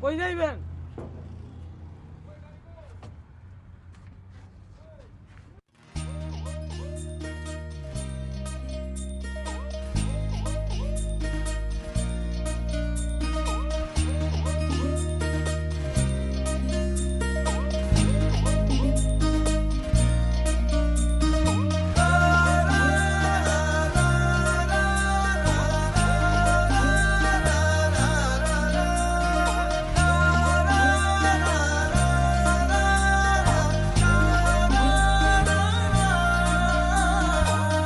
কই যাইবেন?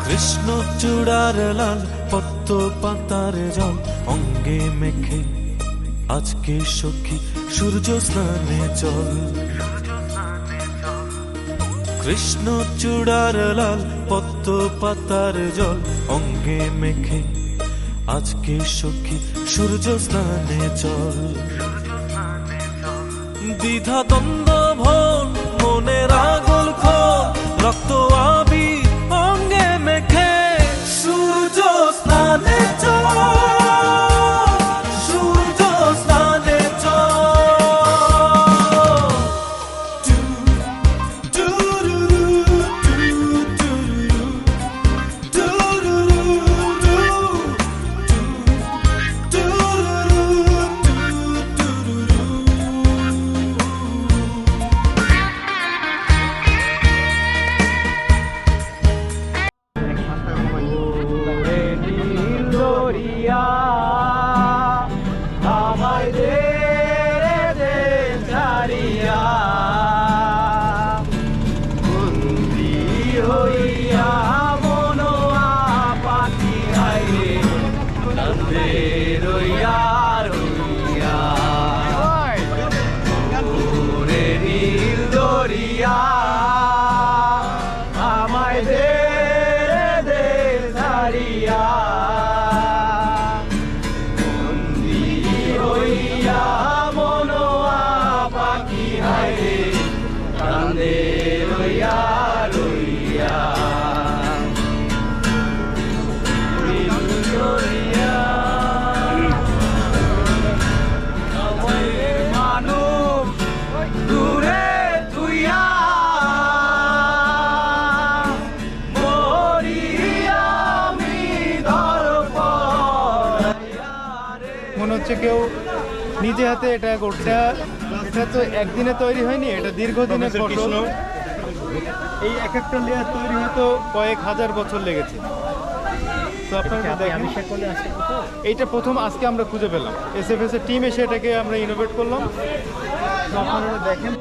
কৃষ্ণ চূড়ার লাল পদ্ম পাতার জল অঙ্গে মেখে আজকে সখী সূর্য স্নানে চল। কৃষ্ণ চূড়ার লাল পদ্ম পাতার জল অঙ্গে মেখে আজকে সখী সূর্য স্নানে চল। দ্বিধা দ্বন্দ্ব ভোল মনের আগল খোল রক্ত আবির অঙ্গে মেখে সূর্য স্নানে চল, সূর্য স্নানে মনে হচ্ছে কেউ নিজে হাতে এটা করছে। এটা তো একদিনে তৈরি হয়নি, এটা দীর্ঘদিনের ফসল। এই এক একটা লেয়ার তৈরি হয়তো কয়েক হাজার বছর লেগেছে। তো আপনারা দেখেন, এইটা প্রথম আজকে আমরা খুঁজে পেলাম। এসএফএস এর টিম এসে এটাকে আমরা ইনোভেট করলাম। তো আপনারা দেখেন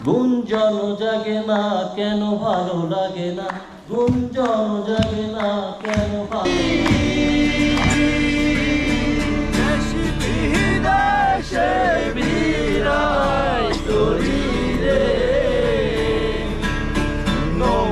গুঞ্জন জাগে না কেন ভালো লাগে না, গুঞ্জন জাগে না কেন ভালো No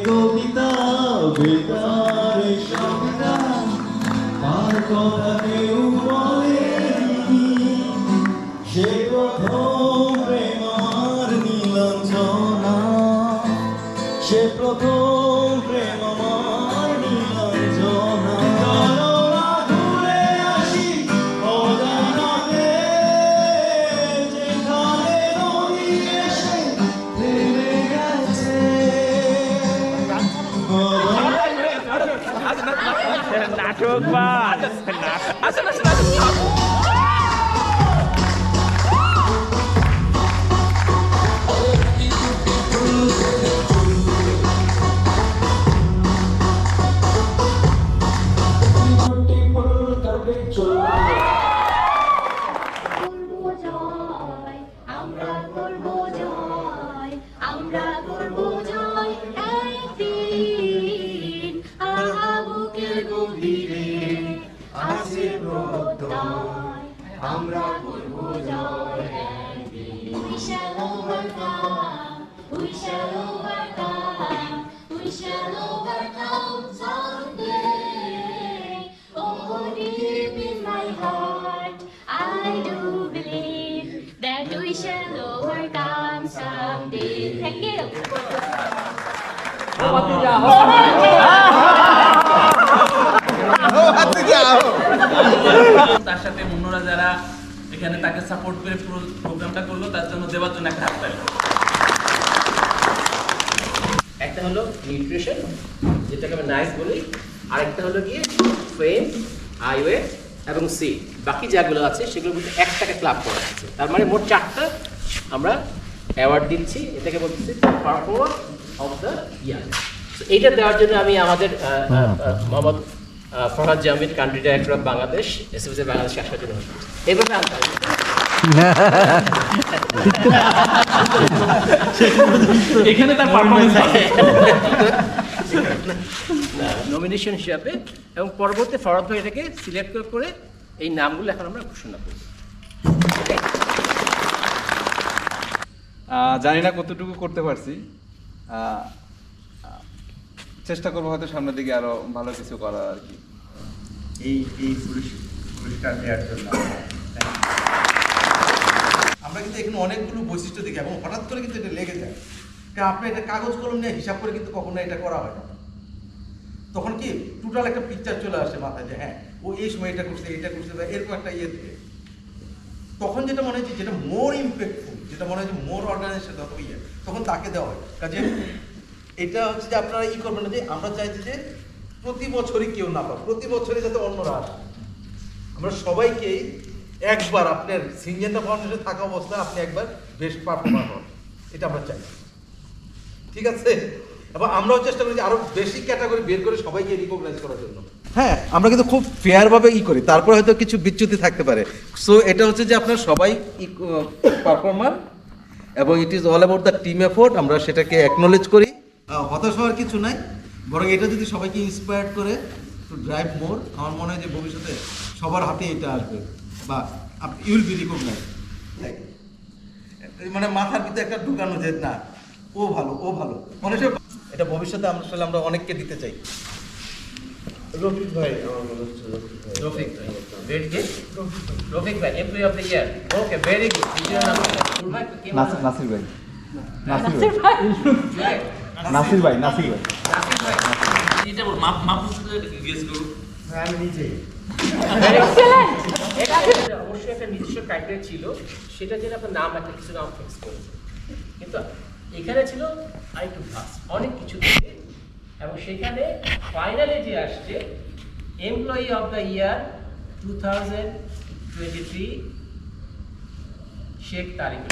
কবিতা বেতার সংগ্রাম তার কথা কেউ বলেনি সে প্রথম প্রেম আমার নীলাঞ্জনা সে প্রথম প্রেম আমার নীলাঞ্জনা চলো না ঘুরে আসি অজানাতে যেখানে নদী এসে থেমে গেছে করবো জয়, আমরা করবো জয়, আমরা করবো জয় একদিন। আহা বুকের গভীরে আছে প্রত্যয়, আমরা করবো জয় একদিন। We shall overcome, we shall overcome, we shall overcome someday. Oh, deep in my heart, I do believe that we shall overcome someday. Thank you. তার সাথে অন্যরা যারা এখানে তাকে সাপোর্ট করে পুরো প্রোগ্রামটা করলো তার জন্য দেওয়ার জন্য একটা হাততালি। একটা হলো নিউট্রিশন যেটাকে আমরা নাইস বলি, আরেকটা হলো গিয়ে ফেম, আইওয়ে এবং সি। বাকি যেগুলো আছে সেগুলোর মধ্যে একটাকে ক্লাব করা আছে, তার মানে মোট 4টা আমরা অ্যাওয়ার্ড দিচ্ছি। এটাকে বলতেছি পারফর্মার অফ দ্য ইয়ার। এইটা দেওয়ার জন্য আমি আমাদের Mohammad Farhad Jamid, country director of Bangladesh, SFS বাংলাদেশে আসার জন্য এভাবে আনতে হবে। এখানে তার পারফরম্যান্স নমিনেশন হিসাবে, এবং পরবর্তী ফরহাদ ভাই এটাকে সিলেক্ট করে এই নামগুলো এখন আমরা ঘোষণা করব। জানি না কতটুকু করতে পারছি, চেষ্টা করবো হয়তো সামনের দিকে আরো ভালো কিছু করার আর কি। এই পুরস্কার দেওয়ার জন্য আমরা কিন্তু এখানে অনেকগুলো বৈশিষ্ট্য দেখি এবং হঠাৎ করে কিন্তু এটা লেগে যায়। কারণ আপনি এটা কাগজ কলম নিয়ে হিসাব করে কিন্তু কখনো এটা করা হয় না। তখন কি টোটাল একটা পিকচার চলে আসে মাথায় যে হ্যাঁ ও এই সময় এটা করছে বা এরকম একটা ইয়ে থেকে তখন যেটা মনে হচ্ছে যেটা মোর ইম্প্যাক্টফুল, যেটা মনে হচ্ছে মোর অর্গানাইজেশন তত ইয়ে, তখন তাকে দেওয়া হয়। কাজে এটা হচ্ছে যে আপনারা ই করবেন না যে আমরা চাইছি যে প্রতি বছরই কেউ না পায়, প্রতি বছরই যাতে অন্যরা আসে। আমরা সবাইকেই একবার আপনার সিনজেন্টা ফাউন্ডেশন থাকা অবস্থায় আপনি একবার বেস্ট পারফর্মার হন, এটা আমরা চাই। ঠিক আছে, এবং আমরাও চেষ্টা করি যে আরো বেশি ক্যাটাগরি বের করে সবাইকে রিকগনাইজ করার জন্য। হ্যাঁ, আমরা কিন্তু খুব ফেয়ারভাবে ই করি, তারপরে হয়তো কিছু বিচ্যুতি থাকতে পারে। সো এটা হচ্ছে যে আপনার সবাই পারফর্মার এবং it is all about the team effort. আমরা সেটাকে অ্যাকনোলেজ করি। হতাশ হওয়ার কিছু নাই, বরং এটা যদি সবাইকে ইন্সপায়ার করে টু ড্রাইভ মোর, আমার মনে হয় যে ভবিষ্যতে সবার হাতে এটা আসবে বা ইউল বি রিকগনাইজ। মানে মাথার ভিতরে একটা ঢুকানো যে না ও ভালো ও ভালো, মানুষের এটা ভবিষ্যতে আমরা অনেককে দিতে চাই। রফিক ভাই, রফিক ভাই, ভেরি গুড। রফিক ভাই, employee of the year. Okay, very good. Nasir ভাই, নাসির ভাই, নাসির ভাই, নাসির ভাই, এটা বল মাহফুজকে গেস করুন। আমি নিজেই এটা অবশ্যই একটা নিজস্ব ক্রাইটেরিয়া ছিল, সেটা যেন আপনার নাম একটা কিছু নাম ফিক্স করেছে, কিন্তু এখানে ছিল আরেকটু ভাস অনেক কিছু থেকে, এবং সেখানে ফাইনালে যে আসছে employee of the year 2023 Sheikh Tariq.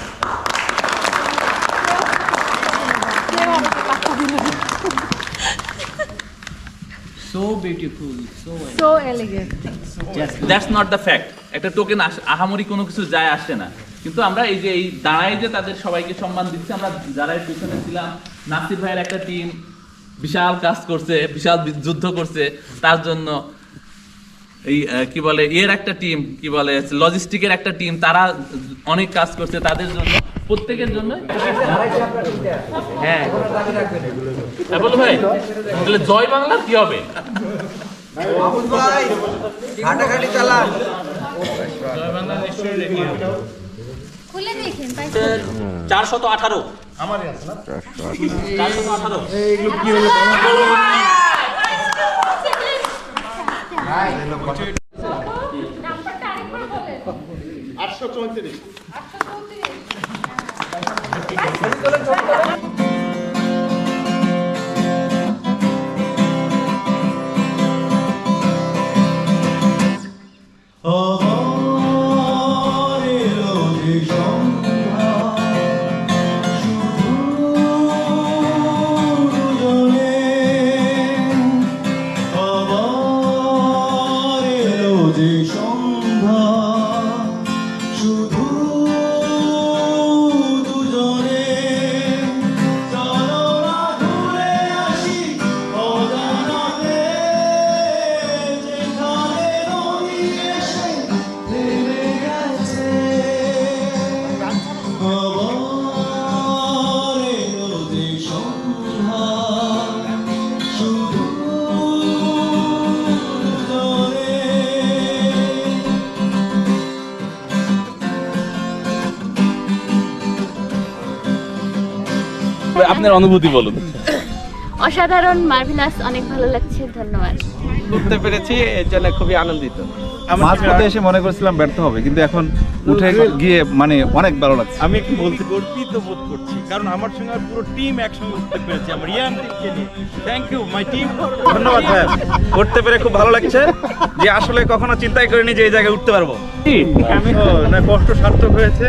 So beautiful, so elegant. That's not the fact. একটা টোকেন আহামরি কোনো কিছু যায় আসে না, কিন্তু আমরা এই যে এই দাঁড়ায় যে তাদের সবাইকে সম্মান দিচ্ছি, আমরা যারা এর পিছনে ছিলাম, নাসির ভাইয়ের একটা টিম বিশাল কাজ করছে, বিশাল যুদ্ধ করছে, তার জন্য এই কি বলে এর একটা টিম, কি বলে লজিস্টিকের একটা টিম, তারা অনেক কাজ করছে তাদের জন্য, প্রত্যেকের জন্য। হ্যাঁ বলো ভাই, তাহলে জয় বাংলার কি হবে? জয় বাংলা নিশ্চয়ই রেডি হবে। খুলে দেখেন 418 আমারই আছে না 418 এগুলো কি হলো? নাম্বারটা আরেকবার বলেন। 834 আমার এলো যে সন্ধ্যা, শুধু দুজনে। আমার এলো যে সন্ধ্যা, শুধু দুজনে। চলো না ঘুরে আসি অজানাতে, যেখানে নদী এসে থেমে গেছে। আবার এলো যে সন্ধ্যা, শুধু দুজনে। আপনার অনুভূতি বলুন। অসাধারণ, মার্ভেলাস, অনেক ভালো লাগছে, ধন্যবাদ। উঠতে পেরেছি, এর জন্য খুবই আনন্দিত। মাঝপথে এসে মনে করছিলাম ব্যর্থ হবে, কিন্তু এখন উঠে গিয়ে মানে অনেক ভালো লাগছে। আমি একটু বলতে গর্বিত বোধ করছি, কারণ আমার সঙ্গে আর পুরো টিম একসঙ্গে উঠতে পেরেছে, আমার ইয়াং টিমকে নিয়ে। Thank you my team. ধন্যবাদ ভাই, উঠতে পেরে খুব ভালো লাগছে, যে আসলে কখনো চিন্তাই করিনি যে এই জায়গায় উঠতে পারবো। না, কষ্ট সার্থক হয়েছে।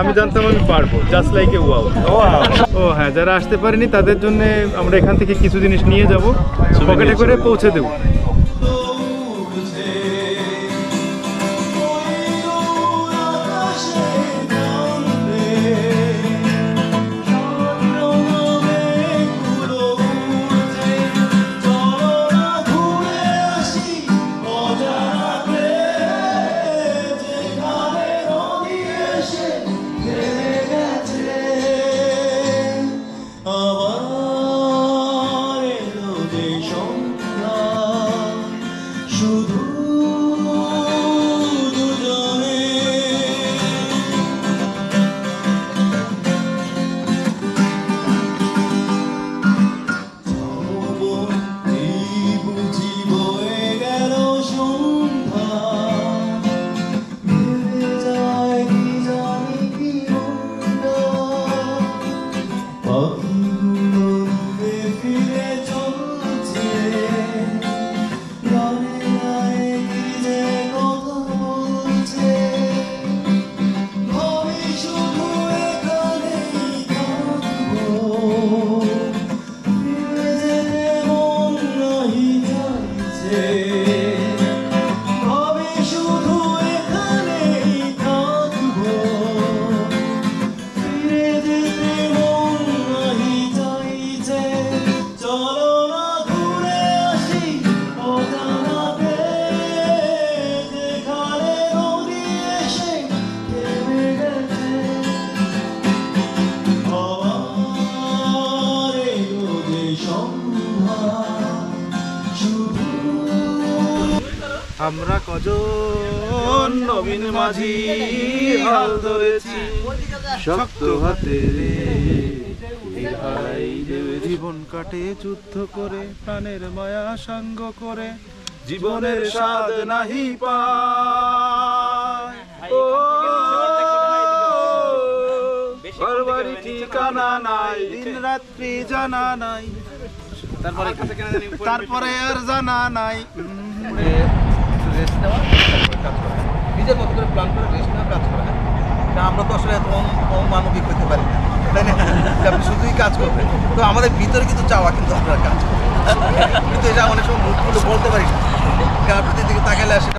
আমি জানতাম আমি পারবো, জাস্ট লাইক এ ওয়াও। ও হ্যাঁ, যারা আসতে পারেনি তাদের জন্য আমরা এখান থেকে কিছু জিনিস নিয়ে যাব, পকেটে করে পৌঁছে দেবো। আবার এলো যে সন্ধ্যা, শুধু দুজনে। এই বুঝি বয়ে গেল সন্ধ্যা, ভেবে যায় কি জানি কি মনটা। পাখিগুলো ঘুরে ফিরে চলছে, গানে গায়ে কি যে কথা বলছে। ভাবি শুধু এখানেই থাকবো, ফিরে যেতে মন নাহি চাইছে। ভাবি শুধু এখানেই থাকবো, ফিরে যেতে মন নাহি চাইছে। চলো না ঘুরে আসি অজানাতে, যেখানে নদী এসে থেমে গেছে। আবার এলো যে সন্ধ্যা, শুধু আমরা কজন নবীন মাঝি হাল ধরেছি শক্ত হাতে রে, ভাই দেবে জীবন কাটে যুদ্ধ করে, প্রাণের মায়া সাঙ্গ করে, জীবনের স্বাদ নাহি পায়। ও ঘরবাড়ি ঠিকানা নাই, দিন রাত্রি জানা নাই, তারপরে আর জানা নাই। রেস্ট নেওয়া, নিজের মতো করে প্ল্যান করে রেস্ট নেওয়া, কাজ করা। তা আমরা তো আসলে এত অমানবিক হতে পারি না, তাই না? যে আপনি শুধুই কাজ করবেন, তো আমাদের ভিতরে কিন্তু চাওয়া কিন্তু আপনারা কাজ করেন, কিন্তু এটা অনেক সময় মুখগুলো বলতে পারি না, কারণ আপনি দিকে তাকালে আসে।